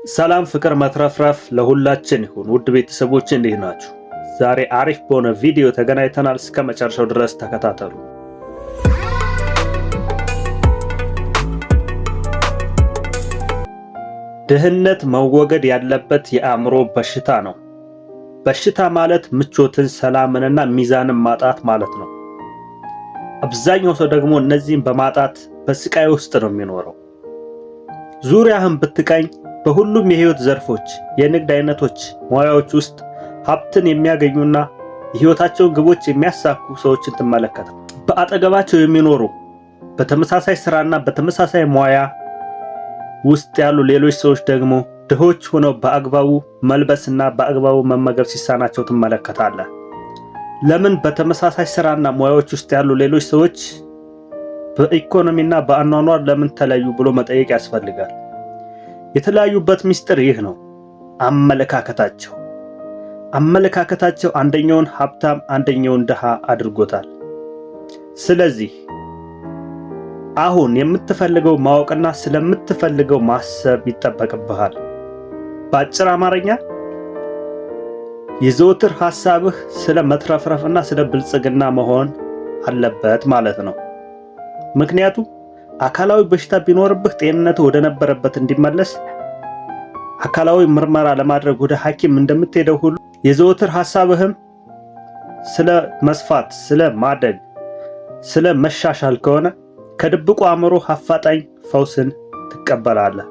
ሰላም ፍቅር መትረፍረፍ ለሁላችን ይሁን። ውድ ቤተሰቦች እንዴት ናችሁ? ዛሬ አሪፍ በሆነ ቪዲዮ ተገናኝተናል። እስከ መጨረሻው ድረስ ተከታተሉ። ድህነት መወገድ ያለበት የአእምሮ በሽታ ነው። በሽታ ማለት ምቾትን፣ ሰላምንና ሚዛንን ማጣት ማለት ነው። አብዛኛው ሰው ደግሞ እነዚህን በማጣት በስቃይ ውስጥ ነው የሚኖረው። ዙሪያህን ብትቃኝ በሁሉም የህይወት ዘርፎች፣ የንግድ አይነቶች፣ ሙያዎች ውስጥ ሀብትን የሚያገኙና የህይወታቸውን ግቦች የሚያሳኩ ሰዎችን ትመለከታለህ። በአጠገባቸው የሚኖሩ በተመሳሳይ ስራና በተመሳሳይ ሙያ ውስጥ ያሉ ሌሎች ሰዎች ደግሞ ድሆች ሆነው በአግባቡ መልበስና በአግባቡ መመገብ ሲሳናቸው ትመለከታለህ። ለምን በተመሳሳይ ስራና ሙያዎች ውስጥ ያሉ ሌሎች ሰዎች በኢኮኖሚና በአኗኗር ለምን ተለዩ ብሎ መጠየቅ ያስፈልጋል። የተለያዩበት ምስጢር ይህ ነው። አመለካከታቸው አንደኛውን ሀብታም አንደኛውን ድሃ አድርጎታል። ስለዚህ አሁን የምትፈልገው ማወቅና ስለምትፈልገው ማሰብ ይጠበቅብሃል። በአጭር አማርኛ የዘወትር ሐሳብህ ስለ መትረፍረፍና ስለ ብልጽግና መሆን አለበት ማለት ነው። ምክንያቱም አካላዊ በሽታ ቢኖርብህ ጤንነት ወደ ነበረበት እንዲመለስ አካላዊ ምርመራ ለማድረግ ወደ ሐኪም እንደምትሄደው ሁሉ የዘወትር ሐሳብህም ስለ መስፋት፣ ስለ ማደግ፣ ስለ መሻሻል ከሆነ ከድብቁ አእምሮ አፋጣኝ ፈውስን ትቀበላለህ።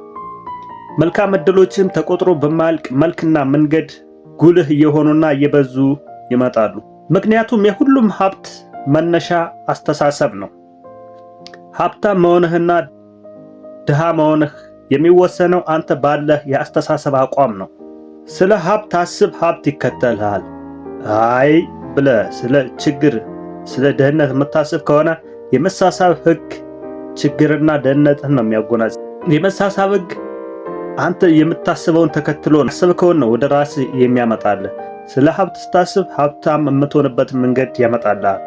መልካም ዕድሎችም ተቆጥሮ በማያልቅ መልክና መንገድ ጉልህ እየሆኑና እየበዙ ይመጣሉ። ምክንያቱም የሁሉም ሀብት መነሻ አስተሳሰብ ነው። ሀብታም መሆንህና ድሃ መሆንህ የሚወሰነው አንተ ባለህ የአስተሳሰብ አቋም ነው። ስለ ሀብት አስብ፣ ሀብት ይከተልሃል። አይ ብለህ ስለ ችግር፣ ስለ ድህነት የምታስብ ከሆነ የመሳሳብ ህግ ችግርና ድህነትን ነው የሚያጎናጽፍ። የመሳሳብ ህግ አንተ የምታስበውን ተከትሎ ያሰብከውን ነው ወደ ራስህ የሚያመጣልህ። ስለ ሀብት ስታስብ ሀብታም የምትሆንበት መንገድ ያመጣልሃል።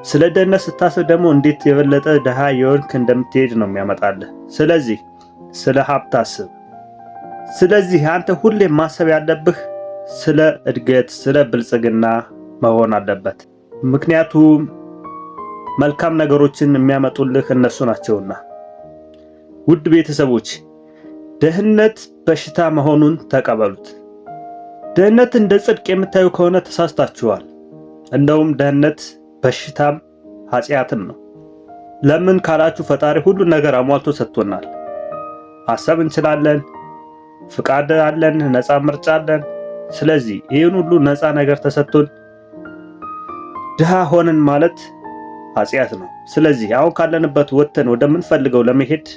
ስለ ድህነት ስታስብ ደግሞ እንዴት የበለጠ ድሃ የሆንክ እንደምትሄድ ነው የሚያመጣልህ። ስለዚህ ስለ ሀብት አስብ። ስለዚህ አንተ ሁሌም ማሰብ ያለብህ ስለ እድገት፣ ስለ ብልጽግና መሆን አለበት። ምክንያቱም መልካም ነገሮችን የሚያመጡልህ እነሱ ናቸውና። ውድ ቤተሰቦች ድህነት በሽታ መሆኑን ተቀበሉት። ድህነት እንደ ጽድቅ የምታዩ ከሆነ ተሳስታችኋል። እንደውም ድህነት በሽታም ኃጢአትም ነው። ለምን ካላችሁ ፈጣሪ ሁሉ ነገር አሟልቶ ሰጥቶናል። ማሰብ እንችላለን፣ ፍቃድ አለን፣ ነፃ ምርጫ አለን። ስለዚህ ይህን ሁሉ ነፃ ነገር ተሰጥቶን ድሃ ሆነን ማለት ኃጢአት ነው። ስለዚህ አሁን ካለንበት ወጥተን ወደምንፈልገው ለመሄድ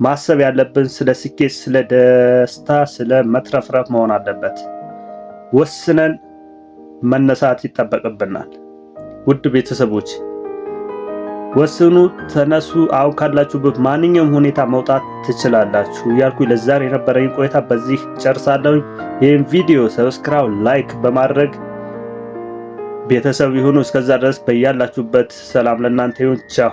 ማሰብ ያለብን ስለ ስኬት፣ ስለ ደስታ፣ ስለ መትረፍረፍ መሆን አለበት። ወስነን መነሳት ይጠበቅብናል። ውድ ቤተሰቦች ወስኑ፣ ተነሱ። አሁን ካላችሁበት ማንኛውም ሁኔታ መውጣት ትችላላችሁ እያልኩ ለዛሬ የነበረኝ ቆይታ በዚህ ጨርሳለሁ። ይህን ቪዲዮ ሰብስክራይብ፣ ላይክ በማድረግ ቤተሰብ ይሁኑ። እስከዛ ድረስ በያላችሁበት ሰላም ለእናንተ ይሁን። ቻው።